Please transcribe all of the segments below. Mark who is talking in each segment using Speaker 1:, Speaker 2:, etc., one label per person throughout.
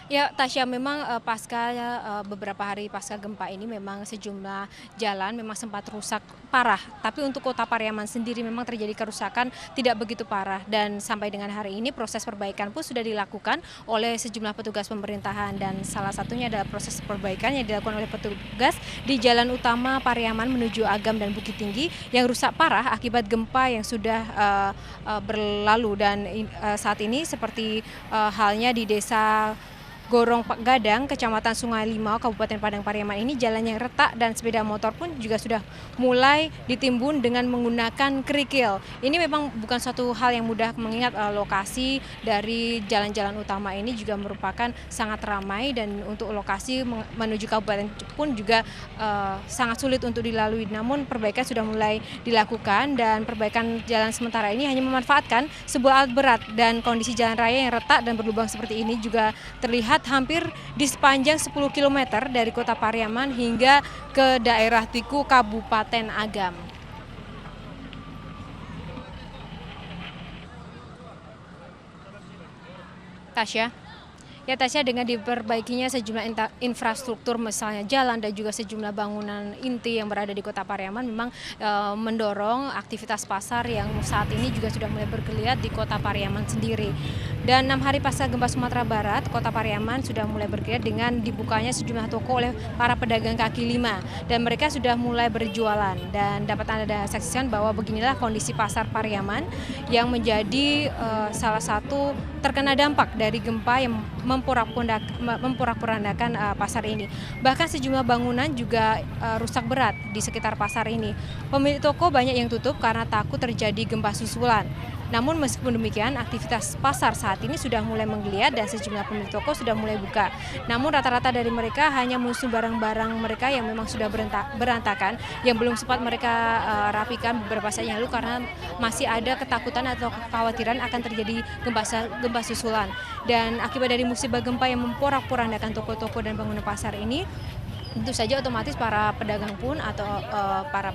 Speaker 1: Ya, Tasya, memang pasca beberapa hari pasca gempa ini memang sejumlah jalan memang sempat rusak parah. Tapi untuk Kota Pariaman sendiri memang terjadi kerusakan tidak begitu parah dan sampai dengan hari ini proses perbaikan pun sudah dilakukan oleh sejumlah petugas pemerintahan dan salah satunya adalah proses perbaikan yang dilakukan oleh petugas di jalan utama Pariaman menuju Agam dan Bukit Tinggi yang rusak parah akibat gempa yang sudah berlalu dan saat ini seperti halnya di desa Gorong Gadang, Kecamatan Sungai Limau, Kabupaten Padang Pariaman ini jalan yang retak dan sepeda motor pun juga sudah mulai ditimbun dengan menggunakan kerikil. Ini memang bukan suatu hal yang mudah mengingat lokasi dari jalan-jalan utama ini juga merupakan sangat ramai dan untuk lokasi menuju kabupaten pun juga sangat sulit untuk dilalui. Namun perbaikan sudah mulai dilakukan dan perbaikan jalan sementara ini hanya memanfaatkan sebuah alat berat dan kondisi jalan raya yang retak dan berlubang seperti ini juga terlihat hampir di sepanjang 10 km dari Kota Pariaman hingga ke daerah Tiku, Kabupaten Agam. Tasya. Ya, Tasya, dengan diperbaikinya sejumlah infrastruktur misalnya jalan dan juga sejumlah bangunan inti yang berada di Kota Pariaman memang mendorong aktivitas pasar yang saat ini juga sudah mulai bergeliat di Kota Pariaman sendiri. Dan 6 hari pasca gempa Sumatera Barat, Kota Pariaman sudah mulai bergeliat dengan dibukanya sejumlah toko oleh para pedagang kaki lima dan mereka sudah mulai berjualan dan dapat Anda saksikan bahwa beginilah kondisi pasar Pariaman yang menjadi salah satu terkena dampak dari gempa yang memporak-porandakan pasar ini. Bahkan sejumlah bangunan juga rusak berat di sekitar pasar ini. Pemilik toko banyak yang tutup karena takut terjadi gempa susulan. Namun meskipun demikian, aktivitas pasar saat ini sudah mulai menggeliat dan sejumlah pemilik toko sudah mulai buka. Namun rata-rata dari mereka hanya mengusung barang-barang mereka yang memang sudah berantakan, yang belum sempat mereka rapikan beberapa saat yang lalu karena masih ada ketakutan atau kekhawatiran akan terjadi gempa susulan. Dan akibat dari musibah gempa yang memporak-porandakan toko-toko dan bangunan pasar ini, tentu saja otomatis para pedagang pun atau para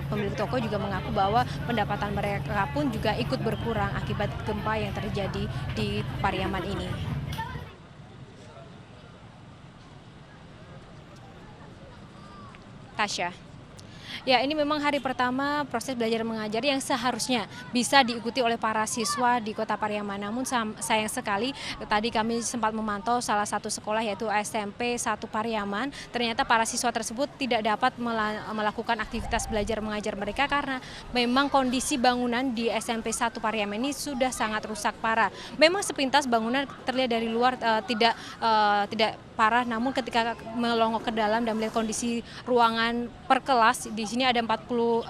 Speaker 1: pemilik toko juga mengaku bahwa pendapatan mereka pun juga ikut berkurang akibat gempa yang terjadi di Pariaman ini. Tasya. Ya, ini memang hari pertama proses belajar mengajar yang seharusnya bisa diikuti oleh para siswa di Kota Pariaman. Namun sayang sekali tadi kami sempat memantau salah satu sekolah yaitu SMP 1 Pariaman. Ternyata para siswa tersebut tidak dapat melakukan aktivitas belajar mengajar mereka karena memang kondisi bangunan di SMP 1 Pariaman ini sudah sangat rusak parah. Memang sepintas bangunan terlihat dari luar tidak parah, namun ketika melongok ke dalam dan melihat kondisi ruangan per kelas, di sini ada 14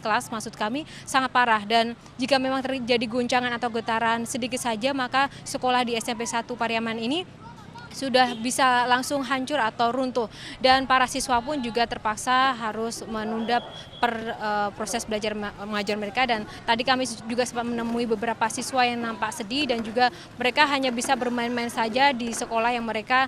Speaker 1: kelas maksud kami, sangat parah. Dan jika memang terjadi guncangan atau getaran sedikit saja, maka sekolah di SMP 1 Pariaman ini sudah bisa langsung hancur atau runtuh dan para siswa pun juga terpaksa harus menunda proses belajar mengajar mereka. Dan tadi kami juga sempat menemui beberapa siswa yang nampak sedih dan juga mereka hanya bisa bermain-main saja di sekolah yang mereka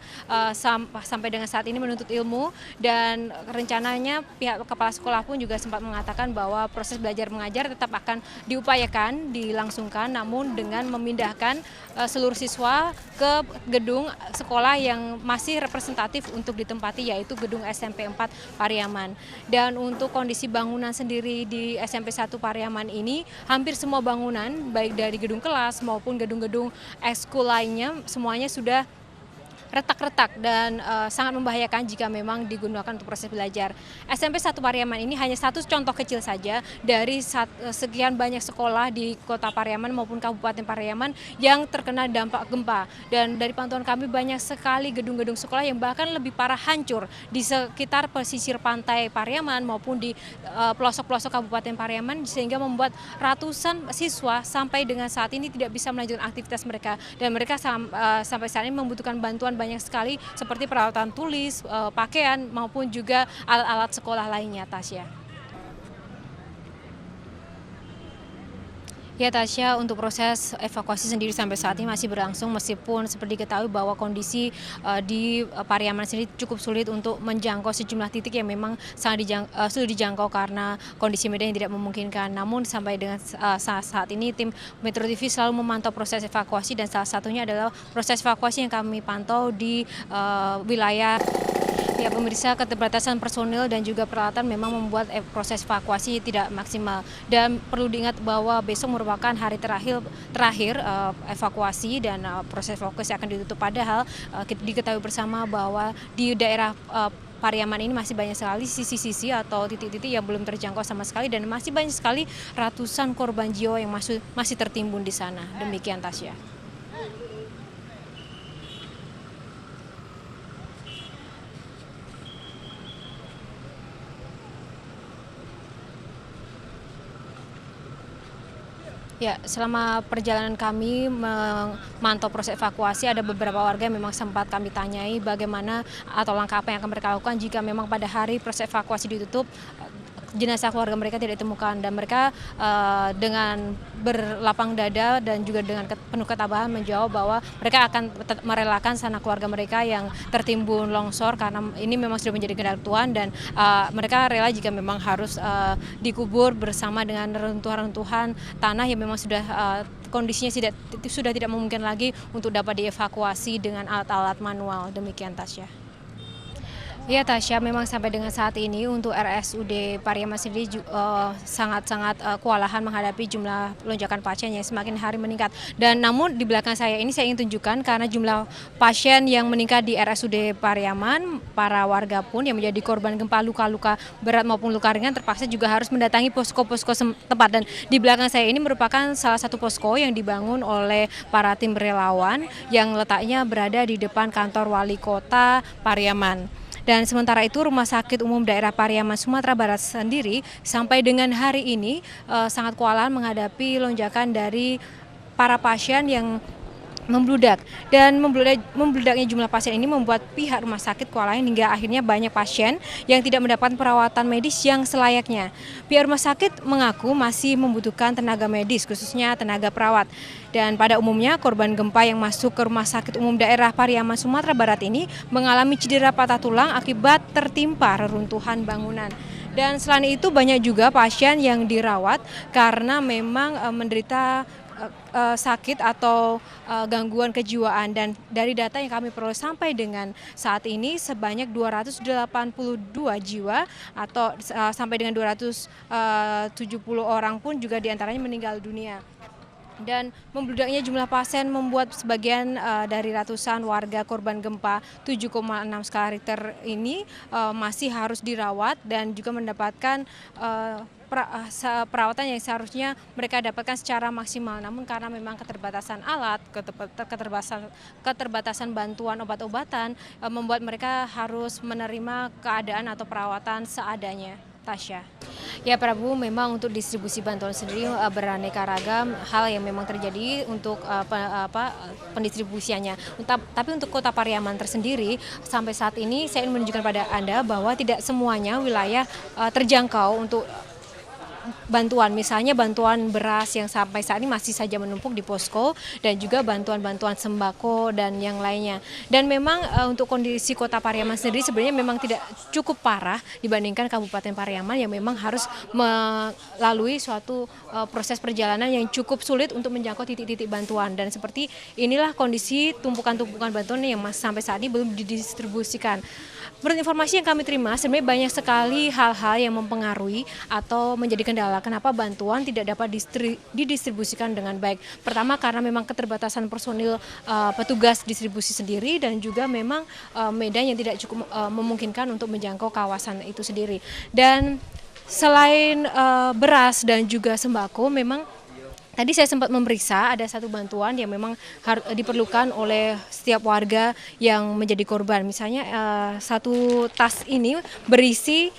Speaker 1: sampai dengan saat ini menuntut ilmu. Dan rencananya pihak kepala sekolah pun juga sempat mengatakan bahwa proses belajar mengajar tetap akan diupayakan dilangsungkan, namun dengan memindahkan seluruh siswa ke gedung sekolah yang masih representatif untuk ditempati, yaitu gedung SMP 4 Pariaman. Dan untuk kondisi bangunan sendiri di SMP 1 Pariaman ini, hampir semua bangunan baik dari gedung kelas maupun gedung-gedung ekskul lainnya semuanya sudah retak-retak dan sangat membahayakan jika memang digunakan untuk proses belajar. SMP 1 Pariaman ini hanya satu contoh kecil saja dari sekian banyak sekolah di Kota Pariaman maupun Kabupaten Pariaman yang terkena dampak gempa. Dan dari pantauan kami banyak sekali gedung-gedung sekolah yang bahkan lebih parah hancur di sekitar pesisir pantai Pariaman maupun di pelosok-pelosok Kabupaten Pariaman, sehingga membuat ratusan siswa sampai dengan saat ini tidak bisa melanjutkan aktivitas mereka. Dan mereka sampai saat ini membutuhkan bantuan banyak sekali seperti peralatan tulis, pakaian maupun juga alat-alat sekolah lainnya, Tasya. Ya Tasya, untuk proses evakuasi sendiri sampai saat ini masih berlangsung meskipun seperti diketahui bahwa kondisi di Pariaman sendiri cukup sulit untuk menjangkau sejumlah titik yang memang sulit dijangkau karena kondisi medan yang tidak memungkinkan. Namun sampai dengan saat ini tim Metro TV selalu memantau proses evakuasi dan salah satunya adalah proses evakuasi yang kami pantau di wilayah. Ya pemirsa, keterbatasan personil dan juga peralatan memang membuat proses evakuasi tidak maksimal. Dan perlu diingat bahwa besok merupakan hari terakhir evakuasi dan proses evakuasi akan ditutup. Padahal diketahui bersama bahwa di daerah Pariaman ini masih banyak sekali sisi-sisi atau titik-titik yang belum terjangkau sama sekali dan masih banyak sekali ratusan korban jiwa yang masih tertimbun di sana. Demikian Tasya. Ya, selama perjalanan kami memantau proses evakuasi, ada beberapa warga yang memang sempat kami tanyai bagaimana atau langkah apa yang akan mereka lakukan jika memang pada hari proses evakuasi ditutup, jenazah keluarga mereka tidak ditemukan dan mereka dengan berlapang dada dan juga dengan penuh ketabahan menjawab bahwa mereka akan merelakan sanak keluarga mereka yang tertimbun longsor karena ini memang sudah menjadi kehendak Tuhan dan mereka rela jika memang harus dikubur bersama dengan reruntuhan-reruntuhan tanah yang memang sudah kondisinya sudah tidak memungkinkan lagi untuk dapat dievakuasi dengan alat-alat manual. Demikian Tasya. Ya Tasya, memang sampai dengan saat ini untuk RSUD Pariaman sendiri sangat-sangat kewalahan menghadapi jumlah lonjakan pasien yang semakin hari meningkat. Dan namun di belakang saya ini saya ingin tunjukkan karena jumlah pasien yang meningkat di RSUD Pariaman, para warga pun yang menjadi korban gempa luka-luka berat maupun luka ringan terpaksa juga harus mendatangi posko-posko tempat. Dan di belakang saya ini merupakan salah satu posko yang dibangun oleh para tim relawan yang letaknya berada di depan kantor Wali Kota Pariaman. Dan sementara itu Rumah Sakit Umum Daerah Pariaman Sumatera Barat sendiri sampai dengan hari ini sangat kewalahan menghadapi lonjakan dari para pasien yang membludak dan membludaknya jumlah pasien ini membuat pihak rumah sakit kewalahan hingga akhirnya banyak pasien yang tidak mendapatkan perawatan medis yang selayaknya. Pihak rumah sakit mengaku masih membutuhkan tenaga medis khususnya tenaga perawat. Dan pada umumnya korban gempa yang masuk ke Rumah Sakit Umum Daerah Pariaman Sumatera Barat ini mengalami cedera patah tulang akibat tertimpa reruntuhan bangunan. Dan selain itu banyak juga pasien yang dirawat karena memang menderita sakit atau gangguan kejiwaan dan dari data yang kami peroleh sampai dengan saat ini sebanyak 282 jiwa atau sampai dengan 270 orang pun juga diantaranya meninggal dunia. Dan membludaknya jumlah pasien membuat sebagian dari ratusan warga korban gempa 7,6 skala Richter ini masih harus dirawat dan juga mendapatkan perawatan yang seharusnya mereka dapatkan secara maksimal. Namun karena memang keterbatasan alat, keterbatasan bantuan obat-obatan membuat mereka harus menerima keadaan atau perawatan seadanya. Tasya. Ya Prabu, memang untuk distribusi bantuan sendiri beraneka ragam hal yang memang terjadi untuk pendistribusiannya. Tapi untuk Kota Pariaman tersendiri sampai saat ini saya ingin menunjukkan pada Anda bahwa tidak semuanya wilayah terjangkau untuk bantuan, misalnya bantuan beras yang sampai saat ini masih saja menumpuk di posko dan juga bantuan-bantuan sembako dan yang lainnya. Dan memang untuk kondisi Kota Pariaman sendiri sebenarnya memang tidak cukup parah dibandingkan Kabupaten Pariaman yang memang harus melalui suatu proses perjalanan yang cukup sulit untuk menjangkau titik-titik bantuan. Dan seperti inilah kondisi tumpukan-tumpukan bantuan yang sampai saat ini belum didistribusikan. Menurut informasi yang kami terima, sebenarnya banyak sekali hal-hal yang mempengaruhi atau menjadi kendala kenapa bantuan tidak dapat didistribusikan dengan baik. Pertama karena memang keterbatasan personil petugas distribusi sendiri dan juga memang medan yang tidak cukup memungkinkan untuk menjangkau kawasan itu sendiri. Dan selain beras dan juga sembako, memang tadi saya sempat memeriksa ada satu bantuan yang memang diperlukan oleh setiap warga yang menjadi korban. Misalnya satu tas ini berisi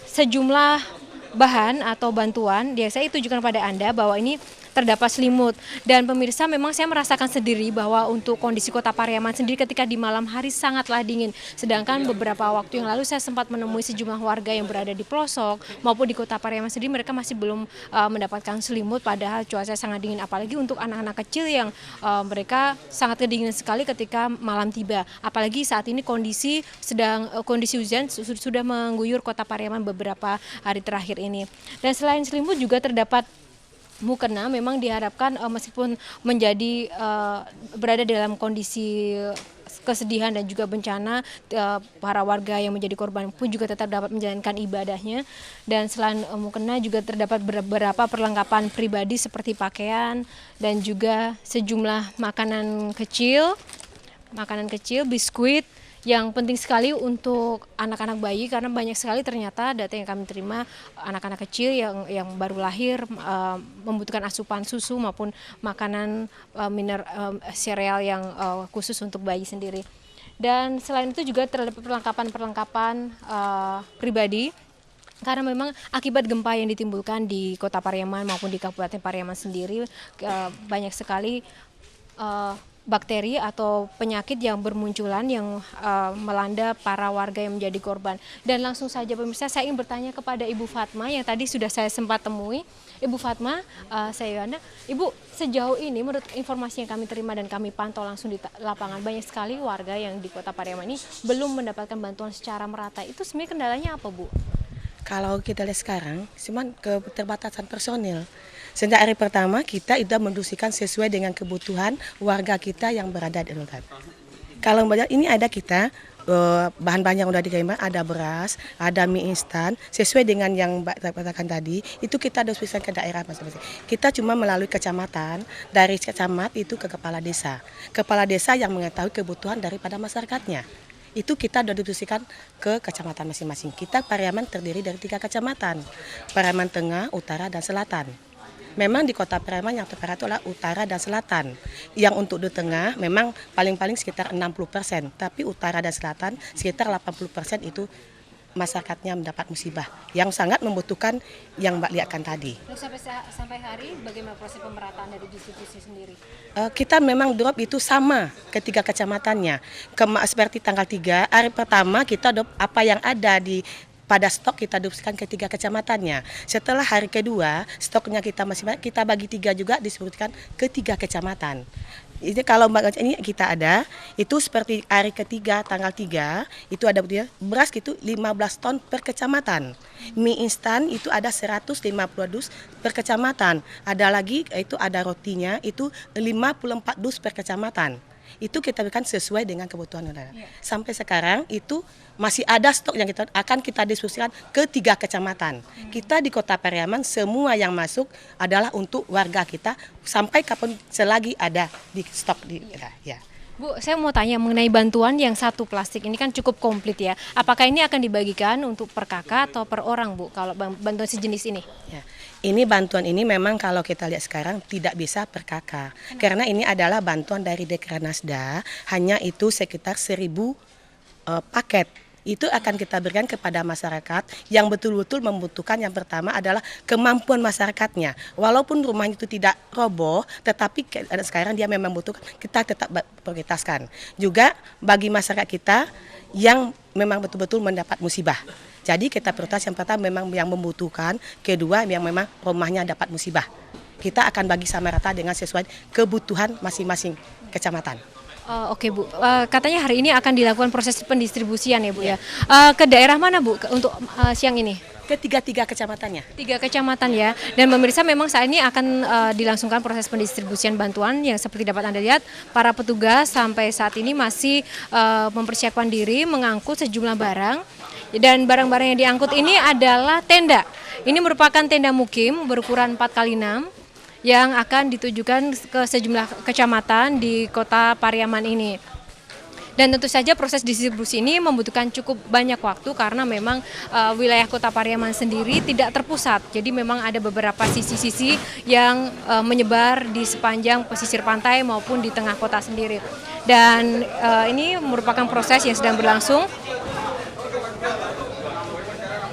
Speaker 1: sejumlah bahan atau bantuan. Saya tunjukkan pada Anda bahwa ini terdapat selimut. Dan pemirsa, memang saya merasakan sendiri bahwa untuk kondisi Kota Pariaman sendiri ketika di malam hari sangatlah dingin. Sedangkan beberapa waktu yang lalu saya sempat menemui sejumlah warga yang berada di pelosok maupun di Kota Pariaman sendiri, mereka masih belum mendapatkan selimut padahal cuaca sangat dingin, apalagi untuk anak-anak kecil yang mereka sangat kedinginan sekali ketika malam tiba. Apalagi saat ini kondisi hujan sudah mengguyur Kota Pariaman beberapa hari terakhir ini. Dan selain selimut juga terdapat mukena. Memang diharapkan meskipun menjadi berada dalam kondisi kesedihan dan juga bencana, para warga yang menjadi korban pun juga tetap dapat menjalankan ibadahnya. Dan selain mukena juga terdapat beberapa perlengkapan pribadi seperti pakaian dan juga sejumlah makanan kecil, biskuit, yang penting sekali untuk anak-anak bayi karena banyak sekali ternyata data yang kami terima anak-anak kecil yang baru lahir membutuhkan asupan susu maupun makanan sereal yang khusus untuk bayi sendiri. Dan selain itu juga terdapat perlengkapan pribadi karena memang akibat gempa yang ditimbulkan di Kota Pariaman maupun di Kabupaten Pariaman sendiri banyak sekali bakteri atau penyakit yang bermunculan yang melanda para warga yang menjadi korban. Dan langsung saja pemirsa, saya ingin bertanya kepada Ibu Fatma yang tadi sudah saya sempat temui. Ibu Fatma, saya Yohana, Ibu, sejauh ini menurut informasi yang kami terima dan kami pantau langsung di lapangan, banyak sekali warga yang di Kota Pariaman ini belum mendapatkan bantuan secara merata. Itu sebenarnya kendalanya apa, Bu?
Speaker 2: Kalau kita lihat sekarang, cuman keterbatasan personil. Sejak hari pertama kita sudah mendistribusikan sesuai dengan kebutuhan warga kita yang berada di Rutan. Kalau ini ada kita bahan-bahan yang sudah diterima, ada beras, ada mie instan, sesuai dengan yang Mbak katakan tadi, itu kita distribusikan ke daerah masing-masing. Kita cuma melalui kecamatan, dari kecamat itu ke kepala desa. Kepala desa yang mengetahui kebutuhan daripada masyarakatnya. Itu kita sudah distribusikan ke kecamatan masing-masing. Kita Pariaman terdiri dari 3 kecamatan, Pariaman Tengah, Utara, dan Selatan. Memang di Kota Pariaman yang terparah itu adalah utara dan selatan. Yang untuk di tengah memang paling-paling sekitar 60%, tapi utara dan selatan sekitar 80% itu masyarakatnya mendapat musibah yang sangat membutuhkan yang Mbak lihatkan tadi.
Speaker 1: Sampai hari bagaimana proses pemerataan dari distribusi sendiri?
Speaker 2: Kita memang drop itu sama ketiga kecamatannya. Seperti tanggal 3, hari pertama kita drop apa yang ada pada stok kita distribusikan ke 3 kecamatannya. Setelah hari kedua, stoknya kita masih banyak, kita bagi 3 juga distribusikan ke 3 kecamatan. Ini kalau ini kita ada, itu seperti hari ketiga, tanggal 3, itu ada beras itu 15 ton per kecamatan. Mie instan itu ada 150 dus per kecamatan. Ada lagi, itu ada rotinya, itu 54 dus per kecamatan. Itu kita berikan sesuai dengan kebutuhan negara. Sampai sekarang itu masih ada stok yang akan kita distribusikan ke 3 kecamatan. Kita di Kota Pariaman semua yang masuk adalah untuk warga kita sampai kapan selagi ada di stok di ya.
Speaker 1: Bu, saya mau tanya mengenai bantuan yang 1 plastik ini kan cukup komplit ya. Apakah ini akan dibagikan untuk per kakak atau per orang, Bu, kalau bantuan sejenis ini?
Speaker 2: Ya. Ini bantuan ini memang kalau kita lihat sekarang tidak bisa per kakak. Karena ini adalah bantuan dari Dekranasda, hanya itu sekitar 1.000 paket. Itu akan kita berikan kepada masyarakat yang betul-betul membutuhkan. Yang pertama adalah kemampuan masyarakatnya. Walaupun rumahnya itu tidak roboh, tetapi sekarang dia memang membutuhkan, kita tetap prioritaskan. Juga bagi masyarakat kita yang memang betul-betul mendapat musibah. Jadi kita prioritas yang pertama memang yang membutuhkan, kedua yang memang rumahnya dapat musibah. Kita akan bagi sama rata dengan sesuai kebutuhan masing-masing kecamatan.
Speaker 1: Oke, Bu, katanya hari ini akan dilakukan proses pendistribusian ya, Bu ya. Ke daerah mana, Bu, untuk siang ini?
Speaker 2: Ke 3 kecamatannya.
Speaker 1: 3 kecamatan ya. Dan pemirsa memang saat ini akan dilangsungkan proses pendistribusian bantuan yang seperti dapat Anda lihat, para petugas sampai saat ini masih mempersiapkan diri mengangkut sejumlah barang. Dan barang-barang yang diangkut ini adalah tenda. Ini merupakan tenda mukim berukuran 4x6 yang akan ditujukan ke sejumlah kecamatan di Kota Pariaman ini. Dan tentu saja proses distribusi ini membutuhkan cukup banyak waktu karena memang wilayah Kota Pariaman sendiri tidak terpusat. Jadi memang ada beberapa sisi-sisi yang menyebar di sepanjang pesisir pantai maupun di tengah kota sendiri. Dan ini merupakan proses yang sedang berlangsung.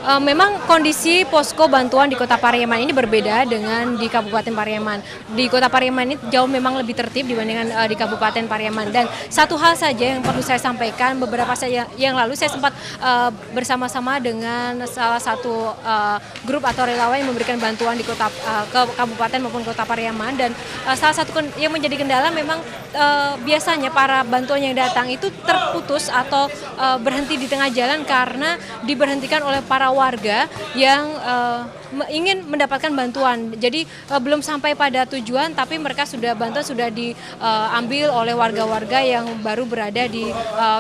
Speaker 1: Memang kondisi posko bantuan di Kota Pariaman ini berbeda dengan di Kabupaten Pariaman. Di Kota Pariaman ini jauh memang lebih tertib dibandingkan di Kabupaten Pariaman. Dan satu hal saja yang perlu saya sampaikan, beberapa saat yang lalu saya sempat bersama-sama dengan salah satu grup atau relawan yang memberikan bantuan di ke Kabupaten maupun Kota Pariaman. Dan salah satu yang menjadi kendala memang biasanya para bantuan yang datang itu terputus atau berhenti di tengah jalan karena diberhentikan oleh para warga yang ingin mendapatkan bantuan. Jadi belum sampai pada tujuan, tapi mereka bantuan sudah diambil oleh warga-warga yang baru berada di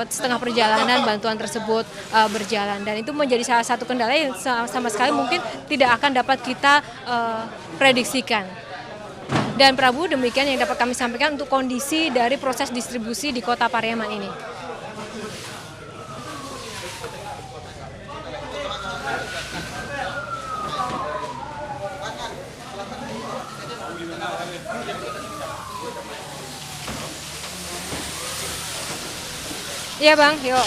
Speaker 1: setengah perjalanan bantuan tersebut berjalan. Dan itu menjadi salah satu kendala yang sama sekali mungkin tidak akan dapat kita prediksikan. Dan Prabu, demikian yang dapat kami sampaikan untuk kondisi dari proses distribusi di Kota Pariaman ini. Iya Bang, yuk.